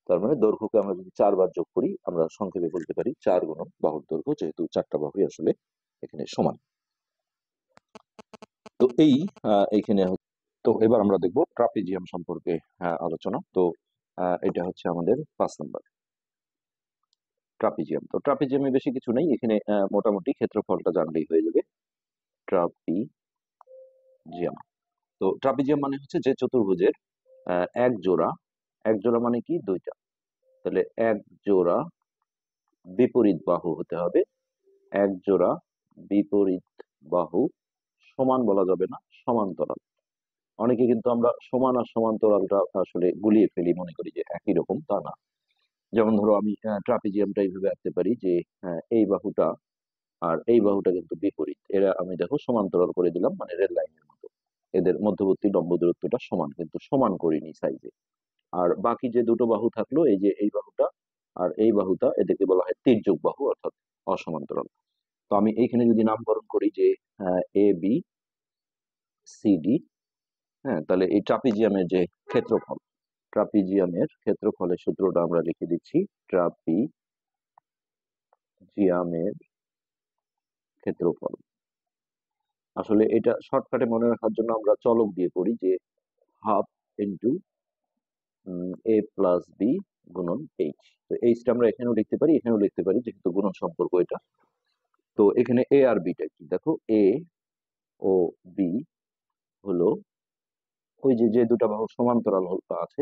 তার মানে দৈর্ঘ্যকে আমরা যদি 4 বার যোগ করি, আমরা সংক্ষেপে বলতে পারি 4 গুণন বাহুর দৈর্ঘ্য, যেহেতু চারটা বাহুই আসলে এখানে সমান। তো এইখানে তো এবার আমরা দেখব ট্রাপিজিয়াম সম্পর্কে আলোচনা। তো এটা হচ্ছে আমাদের 5 নম্বর ট্রাপিজিয়াম। তো ট্রাপিজিয়ামে বেশি কিছু নেই, এখানে মোটামুটি ক্ষেত্রফলটা জানলেই হয়ে যাবে। ট্রাপিজিয়াম, তো ট্রাপিজিয়াম মানে হচ্ছে যে চতুর্ভুজের এক জোড়া, এক জোড়া মানে কি দুইটা, তাহলে এক জোড়া বিপরীত বাহু হতে হবে, এক জোড়া বিপরীত বাহু, সমান বলা যাবে না, সমান্তরাল। অনেকে কিন্তু আমরা সমান আর সমান্তরালটা আসলে গুলিয়ে ফেলি, মনে করি যে একই রকম, তা না। যেমন ধরো আমি ট্রাপিজিয়ামটা এইভাবে আঁকতে পারি যে এই বাহুটা আর এই বাহুটা কিন্তু বিপরীত, এরা আমি দেখো সমান্তরাল করে দিলাম, মানে রেল লাইনের মতো। এদের মধ্যবর্তী লম্ব দূরত্বটা সমান, কিন্তু সমান করিনি সাইজে। আর বাকি যে দুটো বাহু থাকলো, এই যে এই বাহুটা আর এই বাহুটা, এদেরকে বলা হয় তির্যক বাহু অর্থাৎ অসমান্তরাল। তো আমি এইখানে যদি নামকরণ করি যে এ বি সি ডি, হ্যাঁ, তাহলে এই ট্রাপিজিয়ামের যে ক্ষেত্রফল, ট্রাপিজিয়ামের ক্ষেত্রফলের সূত্রটা আমরা লিখে দিচ্ছি। ট্রাপিজিয়ামের ক্ষেত্রফল, আসলে এটা শর্টকাটে মনে রাখার জন্য আমরা চলক দিয়ে করি যে হাফ ইন্টু এ প্লাস বি গুণন এইচ। তো এইচটা আমরা এখানেও লিখতে পারি, এখানেও লিখতে পারি, যেহেতু গুণন সম্পর্ক এটা। তো এখানে এ আর বিটা কি, দেখো এ ও বি হলো ওই যে যে দুটো বাহু সমান্তরাল আছে,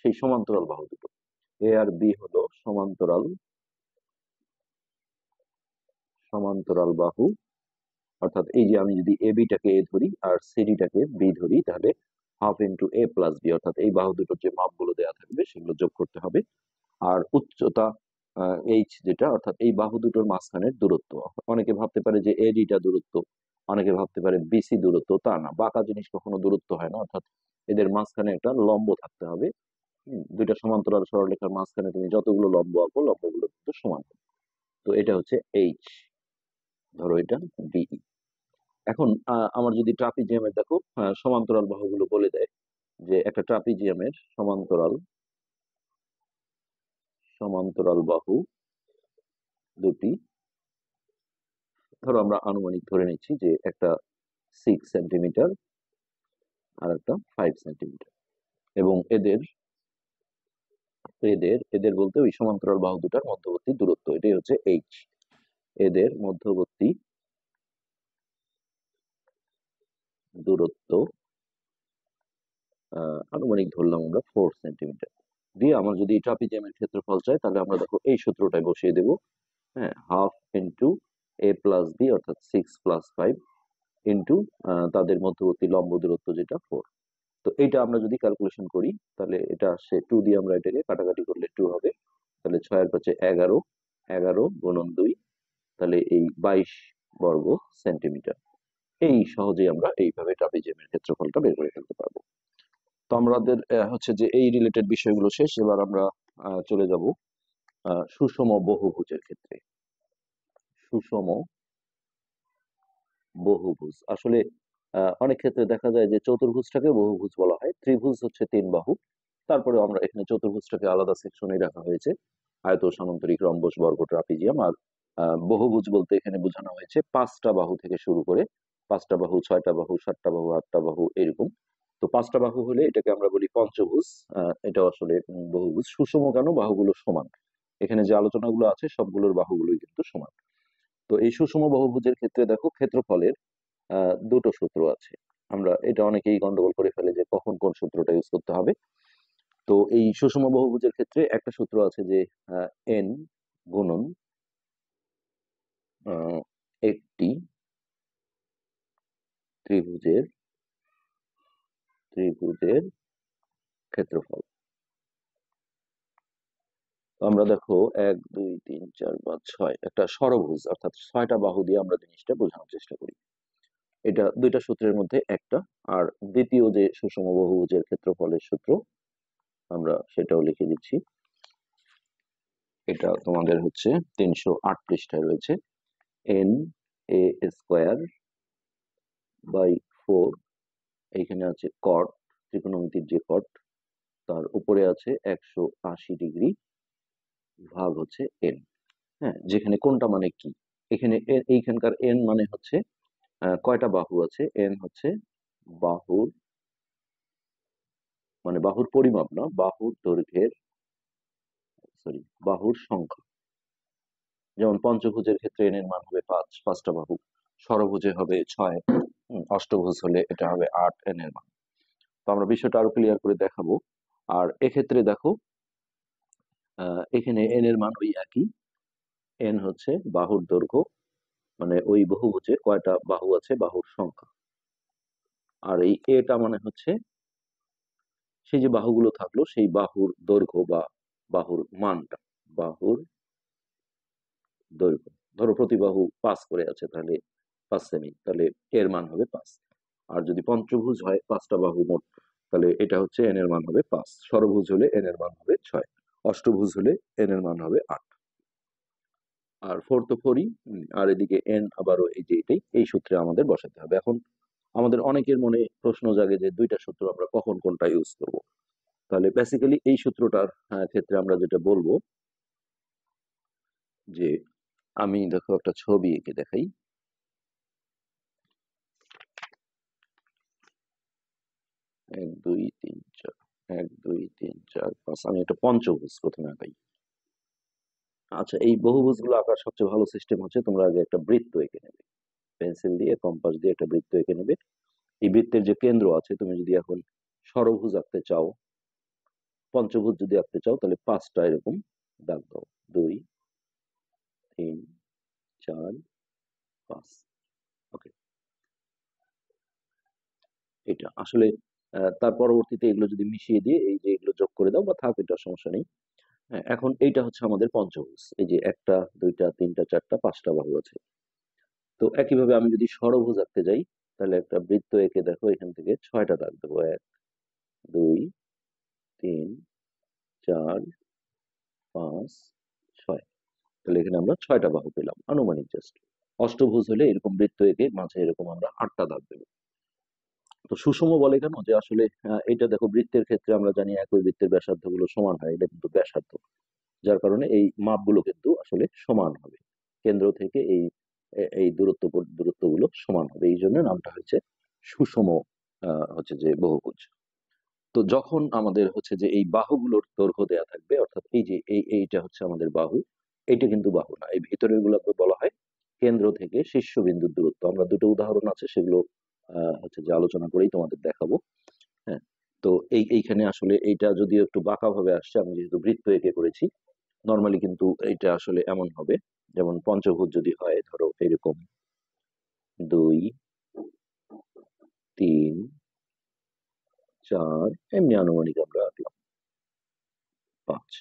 সেই সমান্তরাল বাহু দুটো। এ আর বি হলো সমান্তরাল সমান্তরাল বাহু, অর্থাৎ এই যে আমি যদি এ বিটাকে এ ধরি আর সিডিটাকে বি ধরি, তাহলে হাফ ইন্টু এ প্লাস বি, অর্থাৎ এই বাহু দুটোর যে মাপগুলো দেওয়া থাকবে সেগুলো যোগ করতে হবে। আর উচ্চতা এইচ যেটা, অর্থাৎ এই বাহু দুটোর মাঝখানের দূরত্ব। অনেকে ভাবতে পারে যে এডিটা দূরত্ব, অনেকে ভাবতে পারে বিসি দূরত্ব, তা না, বাঁকা জিনিস কখনো দূরত্ব হয় না, অর্থাৎ এদের মাঝখানে একটা লম্ব থাকতে হবে। দুইটা সমান্তরাল সরলরেখার মাঝখানে তুমি যতগুলো লম্ব আঁকো, লম্বগুলো কিন্তু সমান। তো এটা হচ্ছে এইচ, ধরো এটা ডিই। এখন আমার যদি ট্রাপিজিয়ামের দেখো সমান্তরাল বাহুগুলো বলে দেয় যে একটা ট্রাপিজিয়ামের সমান্তরাল সমান্তরাল বাহু দুটি, ধরো আমরা আনুমানিক ধরে নিচ্ছি যে একটা 6 সেন্টিমিটার আর একটা 5 সেন্টিমিটার, এবং এদের এদের এদের বলতে ওই সমান্তরাল বাহু দুটার মধ্যবর্তী দূরত্ব, এটাই হচ্ছে এইচ। এদের মধ্যবর্তী দূরত্ব আনুমানিক ধরলাম আমরা 4 সেন্টিমিটার দিয়ে। আমার যদি ট্রাপিজিয়ামের ক্ষেত্রফল চাই, তাহলে আমরা দেখো এই সূত্রটাই বসিয়ে দেবো, হ্যাঁ, হাফ ইন্টু এ প্লাস বি অর্থাৎ 6 প্লাস 5 ইন্টু তাদের মধ্যবর্তী লম্ব দূরত্ব যেটা 4। তো এইটা আমরা যদি ক্যালকুলেশন করি, তাহলে এটা আসছে 2 দিয়ে আমরা এটাকে কাটাকাটি করলে 2 হবে, তাহলে 6 এর পাশে 11, 11 গুণন 2, তাহলে এই 22 বর্গ সেন্টিমিটার। এই সহজেই আমরা এইভাবে ট্রাপিজিয়ামের ক্ষেত্রফলটা বের করে ফেলতে পারবো। তো আমাদের হচ্ছে যে এই রিলেটেড বিষয়গুলো শেষ, এবার আমরা চলে যাব সুষম বহুভুজের ক্ষেত্রে। সুষম বহুভুজ, আসলে অনেক ক্ষেত্রে দেখা যায় যে চতুর্ভুজটাকে বহুভুজ বলা হয়। ত্রিভুজ হচ্ছে 3 বাহু, তারপরে আমরা এখানে চতুর্ভুজটাকে আলাদা সেকশনে রাখা হয়েছে, আয়ত, সামান্তরিক, রম্বস, বর্গ, ট্রাপিজিয়াম। আর বহুভুজ বলতে এখানে বোঝানো হয়েছে 5টা বাহু থেকে শুরু করে 5টা বাহু, 6টা বাহু, 7টা বাহু, 8টা বাহু, এরকম। তো 5টা বাহু হলে এটাকে আমরা বলি পঞ্চভুজ। এটাও আসলে বহুভুজ। সুষম কেন? বাহুগুলো সমান। এখানে যে আলোচনাগুলো আছে সবগুলোর বাহুগুলোই কিন্তু সমান। তো এই সুষম বহুভুজের ক্ষেত্রে দেখো ক্ষেত্রফলের দুটো সূত্র আছে। আমরা এটা অনেকেই গন্ডগোল করে ফেলে যে কখন কোন সূত্রটা ইউজ করতে হবে। তো এই সুষম বহুভুজের ক্ষেত্রে একটা সূত্র আছে যে এন গুণন একটি ত্রিভুজের ক্ষেত্রফল। আমরা দেখো 1 2 3 4 5 6 একটা ষড়ভুজ অর্থাৎ 6টা বাহু দিয়ে আমরা জিনিসটা বোঝানোর চেষ্টা করি। এটা দুইটা সূত্রের মধ্যে একটা। আর দ্বিতীয় যে সুষম বহুভুজের ক্ষেত্রফলের সূত্র আমরা সেটাও লিখে দিচ্ছি। এটা তোমাদের হচ্ছে 308 পৃষ্ঠায় রয়েছে। এন এ স্কোয়ার বাই 4, এইখানে আছে কট, ত্রিকোণমিতির যে কট, তার উপরে আছে 180 ডিগ্রি ভাগ হচ্ছে এন। হ্যাঁ, যেখানে কোনটা মানে কি, এখানে এইখানকার এন মানে হচ্ছে কয়টা বাহু আছে। এন হচ্ছে বাহুর, মানে বাহুর পরিমাপ না, বাহুর দৈর্ঘ্যের, সরি, বাহুর সংখ্যা। যেমন পঞ্চভুজের ক্ষেত্রে এন এর মান হবে 5, 5টা বাহু। ষড়ভুজে হবে 6, অষ্টভুজ হলে এটা হবে 8 এন এর মান। তো আমরা বিষয়টা আরো ক্লিয়ার করে দেখাবো। আর এক্ষেত্রে দেখো এখানে এন এর মান ওই একই। এন হচ্ছে বাহুর দৈর্ঘ্য, মানে ওই বহুভুজে কয়টা বাহু আছে বাহুর সংখ্যা। আর এই এটা মানে হচ্ছে সেই যে বাহুগুলো থাকলো সেই বাহুর দৈর্ঘ্য বা বাহুর মানটা, বাহুর দৈর্ঘ্য। ধরো প্রতি বাহু 5 করে আছে, তাহলে 5 সেমি, তাহলে এর মান হবে 5। আর যদি পঞ্চভুজ হয় 5টা বাহু মোট, তাহলে এটা হচ্ছে এন এর মান হবে 5। ষড়ভুজ হলে এন এর মান হবে 6, অষ্টভুজ হলে এন এর মান হবে 8। আর 4 তো 4ই, আর এদিকে এন আবারও এই যে এটাই, এই সূত্রে আমাদের বসাতে হবে। এখন আমাদের অনেকের মনে প্রশ্ন জাগে যে দুইটা সূত্র আমরা কখন কোনটা ইউজ করব। তাহলে বেসিক্যালি এই সূত্রটার ক্ষেত্রে আমরা যেটা বলবো যে, আমি দেখো একটা ছবি এঁকে দেখাই। 1 2 3 4, 1 2 3 4 5, আমি একটা পঞ্চভুজ প্রথমে আঁকাই। আচ্ছা, এই বহুভুজগুলো আঁকার সবচেয়ে ভালো সিস্টেম হচ্ছে তোমরা আগে একটা বৃত্ত এঁকে নেবে, পেন্সিল দিয়ে কম্পাস দিয়ে একটা বৃত্ত এঁকে নেবে। এই বৃত্তের যে কেন্দ্র আছে, তুমি যদি এখন ষড়ভুজ আঁকতে চাও, পঞ্চভুজ যদি আঁকতে চাও, তাহলে 5টা এরকম দাগ দাও। 2 3 4 5। ওকে, এটা আসলে তার পরবর্তীতে এগুলো যদি মিশিয়ে দিয়ে এই যে এগুলো যোগ করে দাও বা থাক, এটা সমস্যা নেই। হ্যাঁ, এখন এইটা হচ্ছে আমাদের পঞ্চভুজ। এই যে 1টা 2টা 3টা 4টা 5টা বাহু আছে। তো একইভাবে আমি যদি ষড়ভুজ আঁকতে যাই, তাহলে একটা বৃত্ত এঁকে দেখো, এখান থেকে 6টা দাগ দেবো। 1 2 3 4 5 6। তাহলে এখানে আমরা 6টা বাহু পেলাম আনুমানিক জাস্ট। অষ্টভুজ হলে এরকম বৃত্ত এঁকে মাঝে এরকম আমরা 8টা দাগ দেবো। তো সুষম বলে কেন, যে আসলে এটা দেখো বৃত্তের ক্ষেত্রে আমরা জানি একই বৃত্তের ব্যাসার্ধ গুলো সমান হয়, এটা কিন্তু ব্যাসার্ধ, যার কারণে এই মাপগুলো কিন্তু আসলে সমান হবে। কেন্দ্র থেকে এই দূরত্বগুলো সমান হবে, এই জন্য নামটা হচ্ছে সুষম হচ্ছে যে বহুভুজ। তো যখন আমাদের হচ্ছে যে এই বাহুগুলোর দৈর্ঘ্য দেয়া থাকবে, অর্থাৎ এই যে এইটা হচ্ছে আমাদের বাহু, এইটা কিন্তু বাহু না, এই ভিতরের গুলোকে বলা হয় কেন্দ্র থেকে শীর্ষবিন্দুর দূরত্ব। আমরা দুটো উদাহরণ আছে, সেগুলো হচ্ছে যে আলোচনা করেই তোমাদের দেখাবো। হ্যাঁ, তো এইখানে আসলে এইটা যদিও একটু বাঁকা ভাবে আসছে, আমি যেহেতু বৃত্ত এঁকে করেছি। নর্মালি কিন্তু এইটা আসলে এমন হবে, যেমন পঞ্চভুজ যদি হয়, ধরো এরকম 2 3 4, এমনি আনুমানিক আমরা আঁকলাম 5।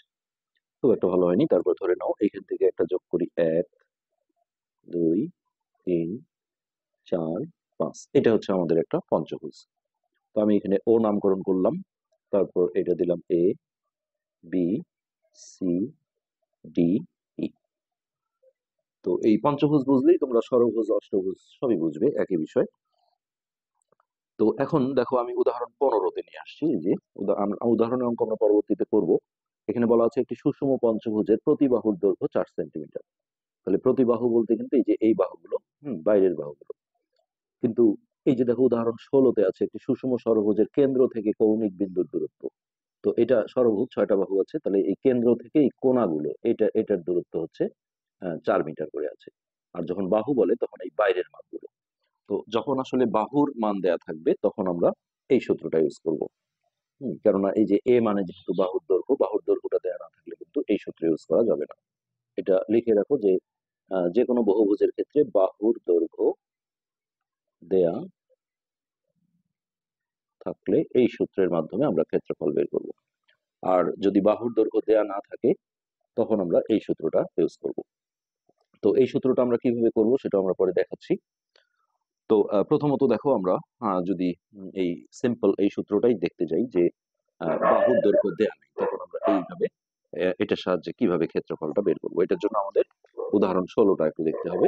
খুব একটা ভালো হয়নি, তারপর ধরে নাও এখান থেকে একটা যোগ করি, 1 2 3 4 5। এটা হচ্ছে আমাদের একটা পঞ্চভুজ। তো আমি এখানে ও নামকরণ করলাম, তারপর এটা দিলাম এ বি সি ডি ই। তো এই পঞ্চভুজ বুঝলেই তোমরা ষড়ভুজ অষ্টভুজ সবই বুঝবে, একই বিষয়। তো এখন দেখো আমি উদাহরণ 15তে নিয়ে আসছি। যে উদাহরণের অঙ্ক আমরা পরবর্তীতে করব। এখানে বলা আছে একটি সুষম পঞ্চভুজের প্রতি বাহুর দৈর্ঘ্য 4 সেন্টিমিটার। তাহলে প্রতি বাহু বলতে কিন্তু এই যে এই বাহুগুলো, বাইরের বাহুগুলো। কিন্তু এই যে দেখো উদাহরণ 16তে আছে একটি সুষম ষড়ভুজের কেন্দ্র থেকে কৌণিক বিন্দুর দূরত্ব। তো এটা ষড়ভুজ, 6টা বাহু আছে, তাহলে এই কেন্দ্র থেকে এই কোণাগুলো এটার দূরত্ব হচ্ছে 4 মিটার করে আছে। আর যখন বাহু বলে তখন এই বাইরের মাপগুলো। তো যখন আসলে বাহুর মান দেয়া থাকবে তখন আমরা এই সূত্রটা ইউজ করব। কেননা এই যে এ মানে যেহেতু বাহুর দৈর্ঘ্যটা দেয়া না থাকলে কিন্তু এই সূত্র ইউজ করা যাবে না। এটা লিখে রাখো যে যে কোনো বহুভুজের ক্ষেত্রে বাহুর দৈর্ঘ্য দেয়া থাকলে এই সূত্রের মাধ্যমে আমরা ক্ষেত্রফল বের করব। আর যদি বাহুর দৈর্ঘ্য দেয়া না থাকে তখন আমরা এই সূত্রটা ইউজ করব। তো এই সূত্রটা আমরা কিভাবে করব সেটা আমরা পরে দেখাচ্ছি। তো প্রথমত দেখো আমরা যদি এই সিম্পল এই সূত্রটাই দেখতে যাই যে বাহুর দৈর্ঘ্য দেয়া নেই, তখন আমরা এইভাবে এটার সাহায্যে কিভাবে ক্ষেত্রফলটা বের করবো। এটার জন্য আমাদের উদাহরণ 16টা একটু দেখতে হবে।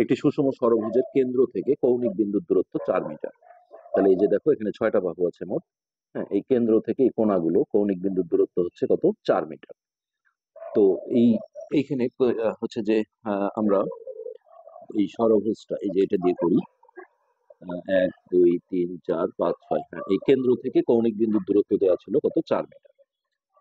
একটি সুষম ষড়ভুজের কেন্দ্র থেকে কৌণিক বিন্দুর দূরত্ব 4 মিটার। তাহলে এই যে দেখো এখানে 6টা বাহু আছে মোট। হ্যাঁ, এই কেন্দ্র থেকে এই কোণাগুলো কৌণিক বিন্দুর দূরত্ব হচ্ছে কত, 4 মিটার। তো এইখানে হচ্ছে যে আমরা এই ষড়ভুজটা এই যে এটা দিয়ে করি, 1 2 3 4 5 6, হ্যাঁ এই কেন্দ্র থেকে কৌণিক বিন্দুর দূরত্ব দেওয়া ছিল কত, 4 মিটার।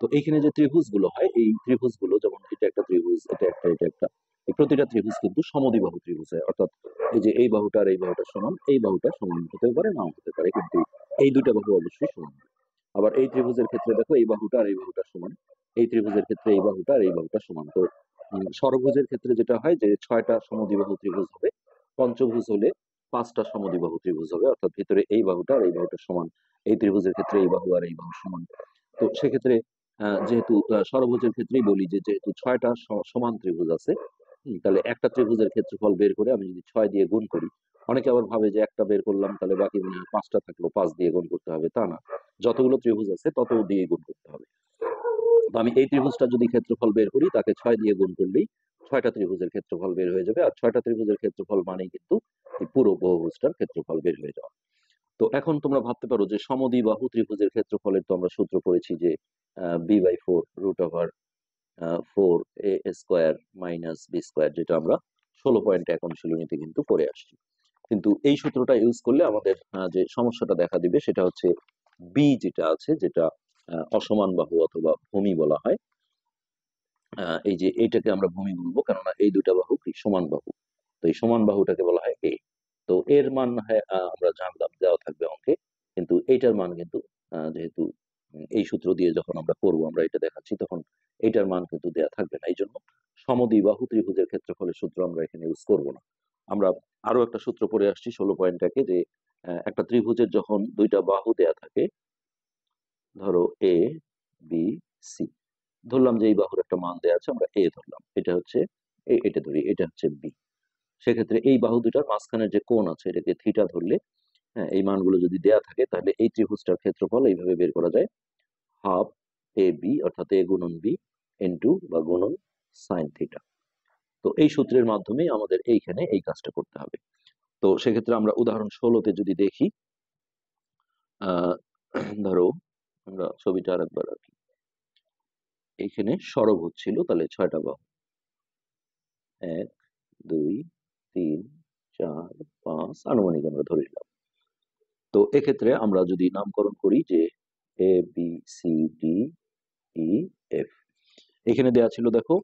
তো এইখানে যে ত্রিভুজগুলো হয় এই ত্রিভুজগুলো যেমন এটা একটা ত্রিভুজ, এটা একটা, এই প্রতিটা ত্রিভুজ কিন্তু সমদ্বিবাহু ত্রিভুজ হয়। অর্থাৎ এই যে এই বাহুটা আর এই বাহুটা সমান, এই বাহুটা সমান হতে পারে নাও হতে পারে, কিন্তু এই দুইটা বাহু অবশ্যই সমান হবে। আবার এই ত্রিভুজের ক্ষেত্রে দেখো এই বাহুটা আর এই বাহুটা সমান, এই ত্রিভুজের ক্ষেত্রে এই বাহুটা আর এই বাহুটা সমান। তো ষড়ভুজের ক্ষেত্রে যেটা হয় যে 6টা সমদ্বিবাহু ত্রিভুজ হবে, পঞ্চভুজ হলে 5টা সমদ্বিবাহু ত্রিভুজ হবে, অর্থাৎ ভিতরে এই বাহুটা আর এই বাহুটা সমান, এই ত্রিভুজের ক্ষেত্রে এই বাহু আর এই বাহু সমান। তো সেক্ষেত্রে যেহেতু ষড়ভুজের ক্ষেত্রেই বলি যে যেহেতু 6টা সমান ত্রিভুজ আছে, তাহলে একটা ত্রিভুজের ক্ষেত্রফল বের করে আমি যদি 6 দিয়ে গুণ করি, অনেকে আবার ভাবে যে একটা বের করলাম তাহলে বাকি মনে হয় 5টা থাকলো 5 দিয়ে গুণ করতে হবে, তা না, যতগুলো ত্রিভুজ আছে তত দিয়ে গুণ করতে হবে। তো আমি এই ত্রিভুজটা যদি ক্ষেত্রফল বের করি তাকে 6 দিয়ে গুণ করলেই 6টা ত্রিভুজের ক্ষেত্রফল বের হয়ে যাবে। আর 6টা ত্রিভুজের ক্ষেত্রফল মানেই কিন্তু এই পুরো বহুভুজটার ক্ষেত্রফল বের হয়ে যাওয়া। তো এখন তোমরা ভাবতে পারো যে সমদ্বিবাহু ত্রিভুজের ক্ষেত্রফলের তো আমরা সূত্র পড়েছি যে b/4 4a² - b², যেটা আমরা 16.1 অনুশীলনীতে কিন্তু পড়ে আসছি। কিন্তু এই সূত্রটা ইউজ করলে আমাদের যে সমস্যাটা দেখা দিবে সেটা হচ্ছে বি যেটা আছে, যেটা অসমান বাহু অথবা ভূমি বলা হয়। এই যে এইটাকে আমরা ভূমি বলবো কেননা এই দুইটা বাহু কি সমান বাহু। তো এই সমান বাহুটাকে বলা হয় এ। তো এর মান হয় আমরা জানলাম দেওয়া থাকবে অঙ্কে, কিন্তু এইটার মান কিন্তু যেহেতু এই সূত্র দিয়ে যখন আমরা করবো, আমরা এটা দেখাচ্ছি, তখন এইটার মান কিন্তু দেওয়া থাকবে না। এই জন্য সমদ্বিবাহু ত্রিভুজের ক্ষেত্রফলের সূত্র আমরা এখানে ইউজ করব না। আমরা আরো একটা সূত্র পড়ে আসছি 16.1-এ যে একটা ত্রিভুজের যখন দুইটা বাহু দেয়া থাকে, ধরো এ বি সি, ধরলাম যে এই বাহুর একটা মান দেওয়া আছে, আমরা এ ধরলাম, এটা হচ্ছে এটা ধরি, এটা হচ্ছে বি। সেক্ষেত্রে এই বাহু দুটার মাঝখানের যে কোণ আছে এটাকে থিটা ধরলে, হ্যাঁ এই মানগুলো যদি দেয়া থাকে তাহলে এই ত্রিভুজটার ক্ষেত্রফল এইভাবে বের করা যায়, হাফ এ বি অর্থাৎ এ গুণন বি ইন্টু বা গুণন সাইন থিটা। তো এই সূত্রের মাধ্যমে আমাদের এইখানে এই কাজটা করতে হবে। তো সেক্ষেত্রে আমরা উদাহরণ 16তে যদি দেখি, আহ ধরো আমরা ছবিটা আরেকবার রাখি, এইখানে ষড়ভুজ ছিল, তাহলে 6টা বাহু, 1 2 3 4 5 আনুমানিক আমরা ধরে নিলাম। তো এক্ষেত্রে আমরা যদি নামকরণ করি যে A B C D E F, এখানে দেয়া ছিল দেখো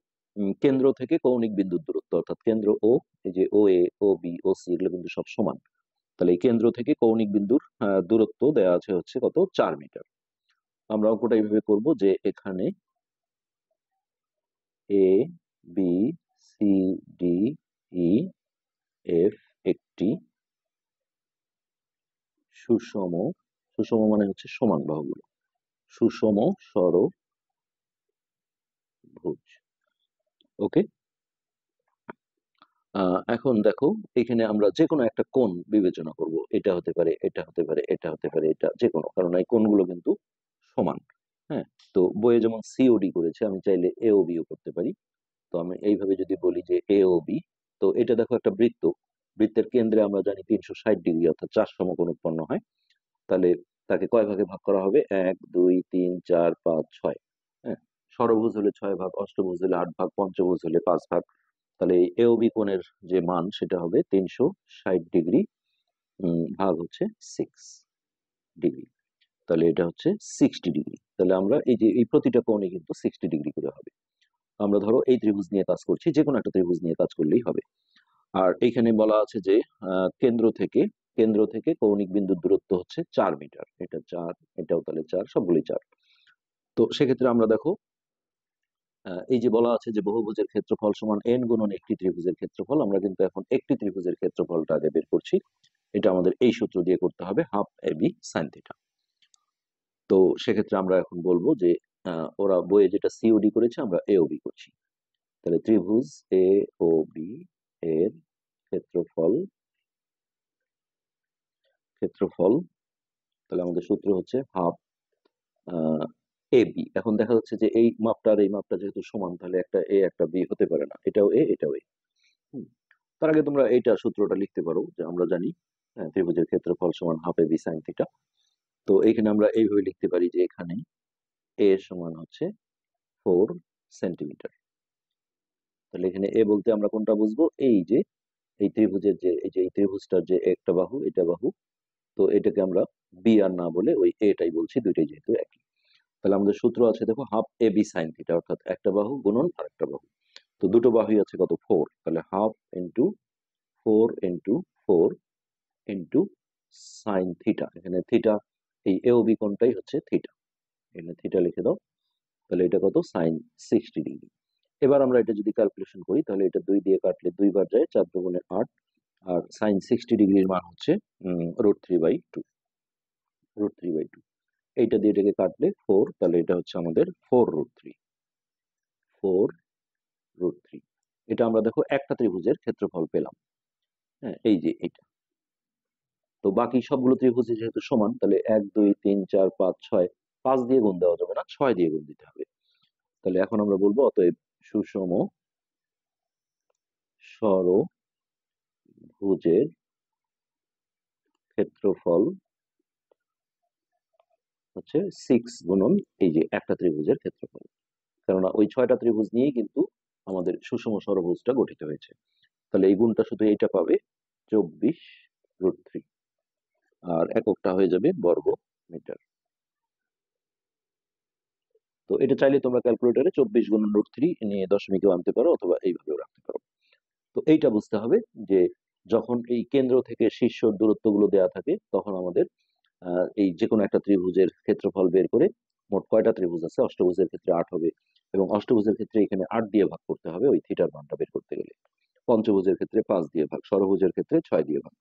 কেন্দ্র থেকে কৌণিক বিন্দুর দূরত্ব, অর্থাৎ কেন্দ্র ও, এই যে ও এ ও বি ও সি এগুলো কিন্তু সব সমান। তাহলে এই কেন্দ্র থেকে কৌণিক বিন্দুর দূরত্ব দেয়া আছে হচ্ছে কত, 4 মিটার। আমরা অঙ্কটা এইভাবে করব যে এখানে A B C D E F একটি সুষম, সুষম মানে হচ্ছে সমান বাহুগুলো, সুষম ষড়ভুজ। ওকে, এখন দেখো এখানে আমরা যে কোনো একটা কোণ বিবেচনা করব, এটা হতে পারে, এটা হতে পারে, এটা হতে পারে, এটা যে কোনো, কারণ এই কোণগুলো কিন্তু সমান। হ্যাঁ, তো বইয়ে যেমন সিওডি করেছে, আমি চাইলে এওবিও করতে পারি। তো আমি এইভাবে যদি বলি যে এওবি, তো এটা দেখো একটা বৃত্ত, বৃত্তের কেন্দ্রে আমরা জানি 360 ডিগ্রি অর্থাৎ 4 সমকোণ উৎপন্ন হয়। তাহলে তাকে কয় ভাগে ভাগ করা হবে, 1 2 3 4 5 6। হ্যাঁ, ষড়ভুজ হলে 6 ভাগ, অষ্টভুজ হলে 8 ভাগ, পঞ্চভুজ হলে 5 ভাগ। তাহলে এই এওবি কোণের যে মান সেটা হবে 360 ডিগ্রি ভাগ হচ্ছে 6 ডিগ্রি, তাহলে এটা হচ্ছে 60 ডিগ্রি। তাহলে আমরা এই যে এই প্রতিটা কোণে কিন্তু 60 ডিগ্রি করে হবে। আমরা ধরো এই ত্রিভুজ নিয়ে কাজ করছি, যে কোনো একটা ত্রিভুজ নিয়ে কাজ করলেই হবে। আর এইখানে বলা আছে যে কেন্দ্র থেকে কৌণিক বিন্দুর দূরত্ব হচ্ছে 4 মিটার। এটা 4, এটাও তাহলে 4, সবগুলোই 4। তো সেক্ষেত্রে আমরা দেখো এই যে বলা আছে যে বহুভুজের ক্ষেত্রফল সমান n গুণন একটি ত্রিভুজের ক্ষেত্রফল, আমরা কিন্তু এখন একটি ত্রিভুজের ক্ষেত্রফলটা আগে বের করছি। এটা আমাদের এই সূত্র দিয়ে করতে হবে, হাফ ab sin থিটা। তো সেক্ষেত্রে আমরা এখন বলবো যে ওরা বইয়ে যেটা সিওডি করেছে আমরা এওবি করছি। তাহলে ত্রিভুজ এ ও বি এর ক্ষেত্রফল তাহলে আমাদের সূত্র হচ্ছে হাফ এবি। এখন দেখা যাচ্ছে যে এই মাপটা আর এই মাপটা যেহেতু সমান, তাহলে একটা এ একটা বি হতে পারে না, এটাও এ এটাও এ। তার আগে তোমরা এইটা সূত্রটা লিখতে পারো, যে আমরা জানি ত্রিভুজের ক্ষেত্রফল সমান হাফ এবি সাইন থিটা। তো এখানে আমরা এইভাবে লিখতে পারি যে এখানে এ সমান হচ্ছে 4 সেন্টিমিটার। তাহলে এখানে এ বলতে আমরা কোনটা বুঝবো, এই যে এই ত্রিভুজের যে এই ত্রিভুজটার যে একটা বাহু, এটা বাহু। তো এটাকে আমরা বি আর না বলে ওই এটাই বলছি, দুইটাই যেহেতু একই। তাহলে আমাদের সূত্র আছে দেখো, হাফ এবি সাইন থিটা, অর্থাৎ একটা বাহু গুণন আরেকটা বাহু। তো দুটো বাহুই আছে কত, 4। তাহলে half into 4 into sine theta. এখানে থিটা, এই এ ও বি কোণটাই হচ্ছে থিটা, এখানে থিটা লিখে দাও। তাহলে এটা কত, সাইন 60 ডিগ্রি। এবার আমরা এটা যদি ক্যালকুলেশন করি, তাহলে এটা 2 দিয়ে কাটলে 2 বার যায়, 4 দুগুণে 8। আর সাইন 60 ডিগ্রির মান হচ্ছে √3/2। এইটা দিয়ে এটাকে কাটলে 4, তাহলে এটা হচ্ছে আমাদের 4√3। এটা আমরা দেখো একটা ত্রিভুজের ক্ষেত্রফল পেলাম। হ্যাঁ, এই যে এটা। তো বাকি সবগুলো ত্রিভুজ যেহেতু সমান, তাহলে 1 2 3 4 5 6, 5 দিয়ে গুণ দেওয়া যাবে না, 6 দিয়ে গুণ দিতে হবে। তাহলে এখন আমরা বলবো অতএব সুষম ষড়ভুজের ক্ষেত্রফল হচ্ছে 6 গুণন এই যে একটা ত্রিভুজের ক্ষেত্রফল। কেননা ওই 6টা ত্রিভুজ নিয়েই কিন্তু আমাদের সুষম ষড়ভুজটা গঠিত হয়েছে। তাহলে এই গুণটা শুধু এইটা পাবে 24√3, আর এককটা হয়ে যাবে বর্গ মিটার। তো এটা চাইলে তোমরা ক্যালকুলেটরে 24 গুণন √3 নিয়ে দশমিকেও আনতে পারো, অথবা এইভাবেও রাখতে পারো। তো এইটা বুঝতে হবে যে যখন এই কেন্দ্র থেকে শীর্ষর দূরত্বগুলো দেওয়া থাকে, তখন আমাদের এই যে কোনো একটা ত্রিভুজের ক্ষেত্রফল বের করে, মোট কয়টা ত্রিভুজ আছে, অষ্টভুজের ক্ষেত্রে 8 হবে, এবং অষ্টভুজের ক্ষেত্রে এখানে 8 দিয়ে ভাগ করতে হবে ওই থিটার মানটা বের করতে গেলে। পঞ্চভুজের ক্ষেত্রে 5 দিয়ে ভাগ, ষড়ভুজের ক্ষেত্রে 6 দিয়ে ভাগ।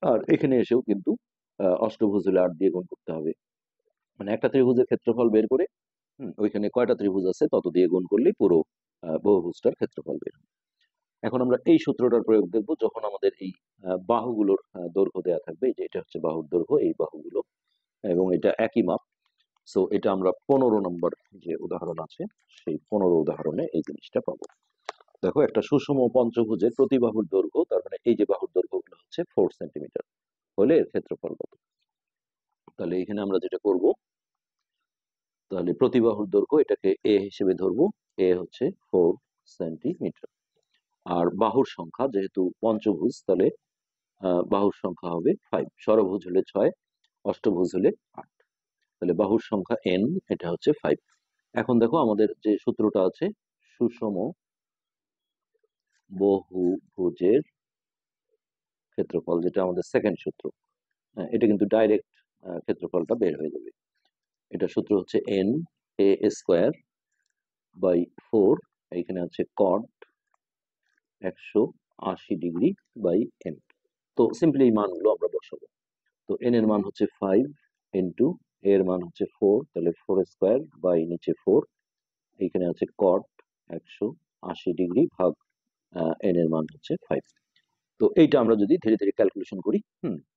আর এখানে এসেও কিন্তু অষ্টভুজ হলে 8 দিয়ে গুণ করতে হবে। মানে একটা ত্রিভুজের ক্ষেত্রফল বের করে ওইখানে কয়টা ত্রিভুজ আছে তত দিয়ে গুণ করলেই পুরো বহুভুজটার ক্ষেত্রফল বের হবে। এখন আমরা এই সূত্রটার প্রয়োগ দেখব যখন আমাদের এই বাহুগুলোর দৈর্ঘ্য দেওয়া থাকবে। এই যে এটা হচ্ছে বাহুর দৈর্ঘ্য, এই বাহুগুলো, এবং এটা একই মাপ। সো এটা আমরা 15 নম্বর যে উদাহরণ আছে, সেই 15 উদাহরণে এই জিনিসটা পাবো। দেখো, একটা সুষম পঞ্চভুজের প্রতি বাহুর দৈর্ঘ্য, তার মানে এই যে বাহুর দৈর্ঘ্যগুলো হচ্ছে 4 সেন্টিমিটার, হলে এর ক্ষেত্রফল কত। তাহলে এখানে আমরা যেটা করব, তাহলে প্রতি বাহুর দৈর্ঘ্য এটাকে এ হিসেবে ধরবো, এ হচ্ছে 4 সেন্টিমিটার। আর বাহুর সংখ্যা, যেহেতু পঞ্চভুজ, তাহলে বাহুর সংখ্যা হবে 5, ষড়ভুজ হলে 6, অষ্টভুজ হলে 8। তাহলে বাহুর সংখ্যা n, এটা হচ্ছে 5। এখন দেখো আমাদের যে সূত্রটা আছে, সুষম বহুভুজের ক্ষেত্রফল, যেটা আমাদের সেকেন্ড সূত্র, এটা কিন্তু ডাইরেক্ট ক্ষেত্রফলটা বের হয়ে যাবে। এটা সূত্র হচ্ছে n a স্কোয়ার বাই 4, এখানে আছে cot 180 ডিগ্রি বাই n। তো সিম্পলি এই মানগুলো আমরা বসাবো। তো n এর মান হচ্ছে 5 ইন্টু এর মান হচ্ছে 4, তাহলে 4 স্কোয়ার বাই নিচে 4, এইখানে আছে cot 180 ডিগ্রি ভাগ n এর মান হচ্ছে 5। তো এইটা আমরা যদি ধীরে ধীরে ক্যালকুলেশন করি,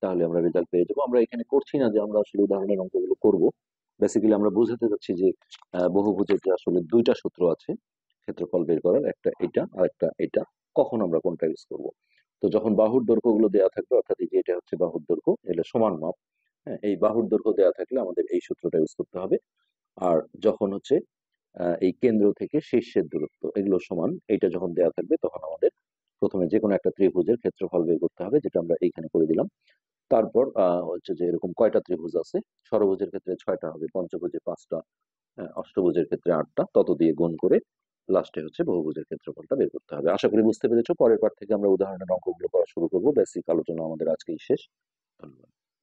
তাহলে আমরা রেজাল্ট পেয়ে যাবো। আমরা এখানে করছি না যে আমরা আসলে উদাহরণের অঙ্কগুলো করব, বেসিক্যালি আমরা বোঝাতে যাচ্ছি যে বহুভুজের যে আসলে দুইটা সূত্র আছে ক্ষেত্রফল বের করার, একটা এটা আর একটা এটা, কখন আমরা কোনটা ইউজ করব। তো যখন বাহুর দৈর্ঘ্যগুলো দেওয়া থাকবে, অর্থাৎ এই যে এটা হচ্ছে বাহুর দৈর্ঘ্য, এটা সমান মাপ, হ্যাঁ, এই বাহুর দৈর্ঘ্য দেওয়া থাকলে আমাদের এই সূত্রটা ইউজ করতে হবে। আর যখন হচ্ছে এই কেন্দ্র থেকে শীর্ষের দূরত্ব এগুলো সমান, এইটা যখন দেওয়া থাকবে, তখন আমাদের প্রথমে যে কোনো একটা ত্রিভুজের ক্ষেত্রফল বের করতে হবে, যেটা আমরা এইখানে করে দিলাম। তারপর হচ্ছে যে এরকম কয়টা ত্রিভুজ আছে, ষড়ভুজের ক্ষেত্রে 6টা হবে, পঞ্চভুজে 5টা, অষ্টভুজের ক্ষেত্রে 8টা, তত দিয়ে গুণ করে লাস্টে হচ্ছে বহুভুজের ক্ষেত্রফলটা বের করতে হবে। আশা করি বুঝতে পেরেছো। পরের পার্ট থেকে আমরা উদাহরণের অঙ্কগুলো করা শুরু করব। বেসিক আলোচনা আমাদের আজকেই শেষ।